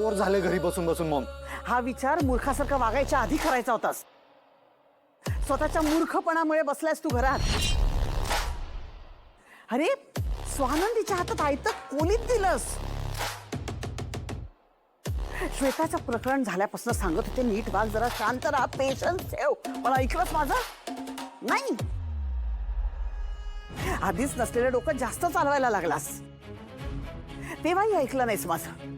Bore झाले घरी बसून बसून मॉम. हा विचार मूर्खासारखा वागायच्या आधी करायचा होतास. स्वतःच्या मूर्खपणामुळे बसलायस तू घरात. अरे स्वानंदीच्या हातात आयतं कोलीत दिलंस. श्वेताचं प्रकरण झाल्यापासून सांगत होते नीट वाग, जरा शांत राहा, पेशन्स ठेव. मला ऐकलंच माझं नाही. आधीच नसलेलं डोकं जास्त चालवायला लागलास, तेव्हाही ऐकलं नाहीस माझं.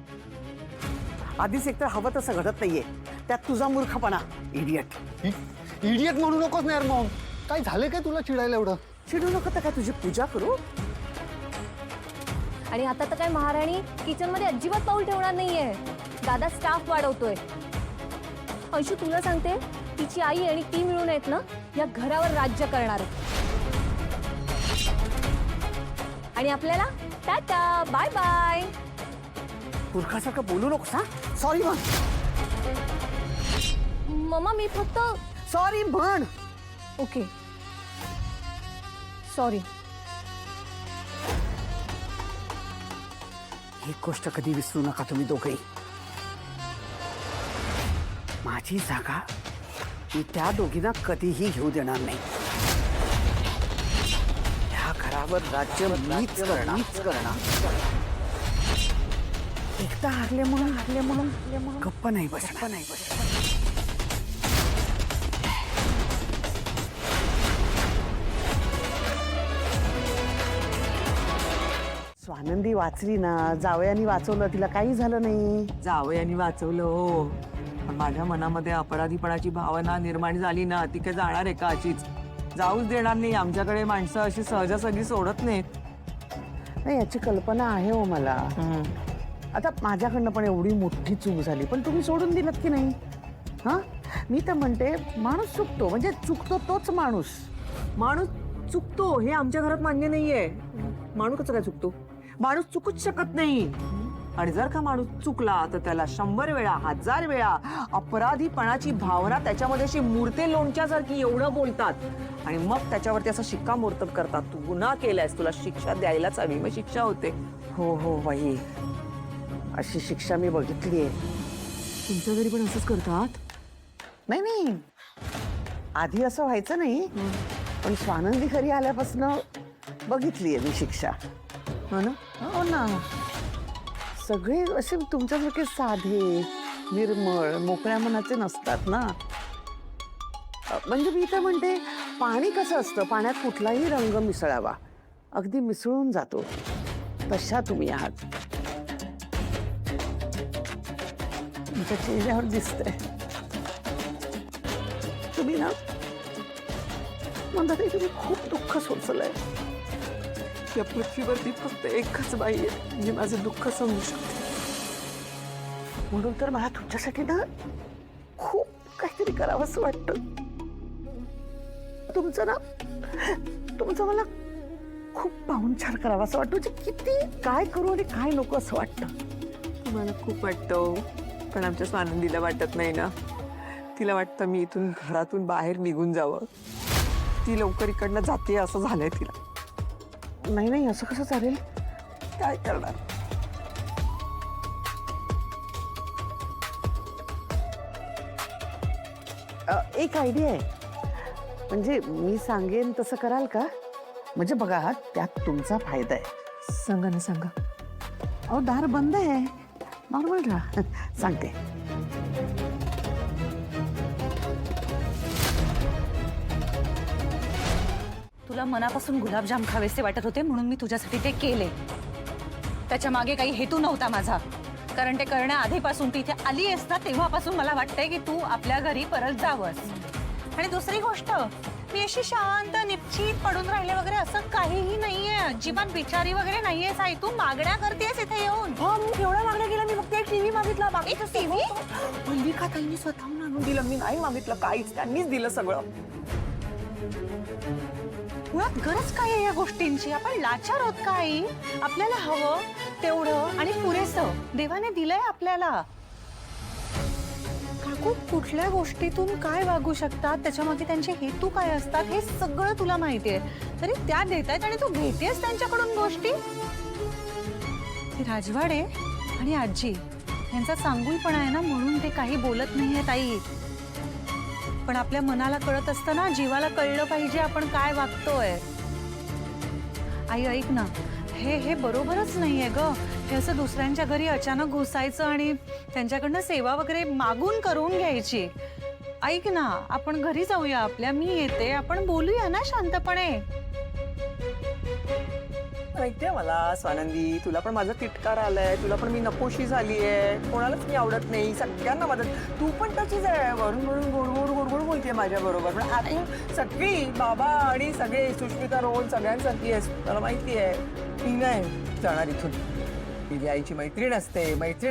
आधीच एकतर हवं तसं घडत नाहीये, त्यात तुझा मूर्खपणा. इडियट. इडियट म्हणू नकोस ना यार मॉम. काय झालं काय तुला चिडायला एवढं? चिडू नको तर काय तुझी पूजा करू? आणि आता तर काय महाराणी किचन मध्ये अजिबात पाऊल ठेवणार नाहीये. दादा स्टाफ वाढवतोय. अंशू तुला सांगते, तिची आई आणि ती मिळून आहेत ना या घरावर राज्य करणार. आणि आपल्याला टाटा बाय बाय. मूर्खासारखं बोलू नकोस हा. सॉरी म्हण. मम्मा मी फक्त सॉरी म्हण. Okay sorry. ही गोष्ट कधी विसरू नका तुम्ही दोघेही. माझी जागा मी त्या दोघींना कधीही घेऊ देणार नाही. ह्या घरावर राज्य मीच करणार. एकदा हारले म्हणून गप्प नाही बसणार. स्वानंदी वाचली ना, जावयानी वाचवलं, तिला काही झालं नाही. जावयानी वाचवलं हो, पण माझ्या मनामध्ये अपराधीपणाची भावना निर्माण झाली ना, ती काय जाणार आहे का अशीच? जाऊच देणार नाही. आमच्याकडे माणसं अशी सहजासहजी सोडत नाहीत. नाही याची कल्पना आहे हो मला. आता माझ्याकडनं पण एवढी मोठी चूक झाली, पण तुम्ही सोडून दिलत की नाही? हा, मी तर म्हणते माणूस चुकतो म्हणजे चुकतो तोच माणूस. माणूस चुकतो हे आमच्या घरात मान्य नाहीये. माणूस कसं काय चुकतो? माणूस चुकूच शकत नाही. आणि जर का माणूस चुकला तर त्याला 100 वेळा 1000 वेळा अपराधीपणाची भावना त्याच्यामध्ये अशी मूर्ते लोणच्यासारखी एवढं बोलतात आणि मग त्याच्यावरती असं शिक्कामोर्तब करतात. तू गुन्हा केलायस, तुला शिक्षा द्यायलाच हवी. मग शिक्षा होते. हो बाई, अशी शिक्षा मी बघितली आहे. तुमच्या घरी पण असंच करतात? नाही आधी असं व्हायचं नाही, पण स्वानंदी घरी आल्यापासून बघितली आहे मी शिक्षा. हो ना? हो ना. सगळे असे तुमच्यासारखे साधे निर्मळ मोकळ्या मनाचे नसतात ना. म्हणजे मी तर म्हणते पाणी कसं असतं, पाण्यात कुठलाही रंग मिसळावा, अगदी मिसळून जातो, तशा तुम्ही आहात. तुमच्या चेहऱ्यावर दिसतंय. तुम्ही ना म्हणतात तुम्ही खूप दुःख सोचलंय. या पृथ्वीवरती फक्त एकच बाई आहे जी माझं दुःख समजू शकते. म्हणून तर मला तुमच्यासाठी ना खूप काहीतरी करावंसं वाटतं. तुमचं मला खूप पाहुणचार करावासं वाटतं. म्हणजे किती काय करू आणि काय नको असं वाटतं. मला खूप वाटतं, पण आमच्या स्वानंदीला वाटत नाही ना. तिला वाटतं मी इथून घरातून बाहेर निघून जावं. ती लवकर इकडनं जाते असं झालंय तिला. नाही असं कसं चालेल? काय करणार? एक आयडिया आहे. म्हणजे मी सांगेन तसं कराल का? म्हणजे बघा त्यात तुमचा फायदा आहे. सांगा ना सांगा. अहो दार बंद आहे, नॉर्मल राहा. सांगते. तुला मनापासून गुलाबजाम खावेसे वाटत होते म्हणून मी तुझ्यासाठी ते केले. त्याच्या मागे काही हेतू नव्हता माझा, कारण ते करण्या आधीपासून तिथे आली आहेस ना तेव्हापासून मला वाटतंय की तू आपल्या घरी परत जावंस. आणि दुसरी गोष्ट, मी अशी शांत निपचित पडून राहिले वगैरे असं काहीही नाहीये. अजिबात बिचारी वगैरे नाहीये साई. तू मागण्या करतेस इथे येऊन. एवढ्या मागण्या केल्या मी. फक्त एक टीव्ही मागितला. बाकी टीव्ही मल्लिका ताईंनी स्वतःहून आणून दिलं. मी नाही मागितलं काहीच, त्यांनीच दिलं सगळं. मुळात गरज काय आहे या गोष्टींची? आपण लाचार आहोत का आई? आपल्याला हवं तेवढं आणि पुरेसं देवाने दिलंय आपल्याला. काकू कुठल्या गोष्टीतून काय वागू शकतात, त्याच्यामागे त्यांचे हेतू काय असतात हे सगळं तुला माहितीये. तरी त्या देतायत आणि तू घेतेस त्यांच्याकडून गोष्टी. राजवाडे आणि आजी यांचा चांगुलपणा आहे ना, म्हणून ते काही बोलत नाहीये ताई. पण आपल्या मनाला कळत असतं ना, जीवाला कळलं पाहिजे आपण काय वागतोय. आई ऐक ना, हे बरोबरच नाहीये ग. हे असं दुसऱ्यांच्या घरी अचानक घुसायचं आणि त्यांच्याकडनं सेवा वगैरे मागून करून घ्यायची. ऐक ना, आपण घरी जाऊया आपल्या, मी येते, आपण बोलूया ना शांतपणे. माहितीये मला स्वानंदी, तुला पण माझा तिटकार आलाय, तुला पण मी नकोशी झालीये, कोणालाच मी आवडत नाही, सगळ्यांना मदत. तू पण तशीच आहे, वरून वरून गोड गोड गोड गोड बोलते माझ्या बरोबर. पण आतून सगळी बाबा आणि सगळे सुष्मिता रोहन सगळ्यांसारखी आहेस, मला माहिती आहे. ती नाही जाणार इथून. तिची आईची मैत्रीण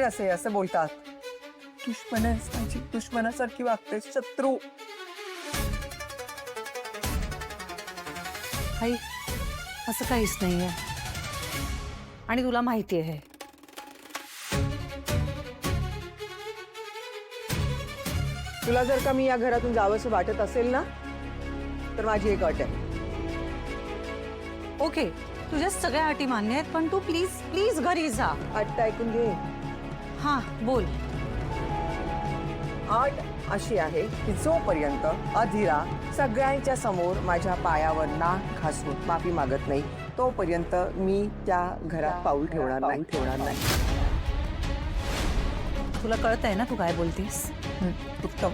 असते असं बोलतात. दुश्मन आहेस माझी, दुश्मनासारखी वागतेस, शत्रू. आई असं काहीच नाहीये आणि तुला माहिती आहे. तुला जर का मी या घरातून जावंसं वाटत असेल ना, तर माझी एक अट आहे. ओके, तुझ्या सगळ्या अटी मान्य आहेत, पण तू प्लीज प्लीज घरी जा. अट ऐकून घे. हा बोल. अट अशी आहे की जोपर्यंत अधीरा सगळ्यांच्या समोर माझ्या पायावर नाक घासून माफी मागत नाही, तोपर्यंत मी त्या घरात पाऊल ठेवणार नाही. तुला कळत आहे ना तू काय बोलतेस? उत्तम.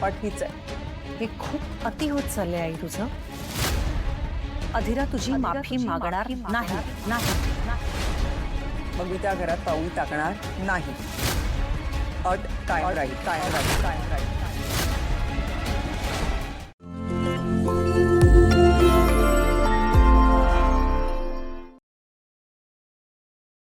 अट हीच आहे. हे खूप अति होत चाललंय आई तुझं. अधीरा तुझी माफी मागणार नाही. मग मी त्या घरात पाऊल टाकणार नाही. अट कायम राहील.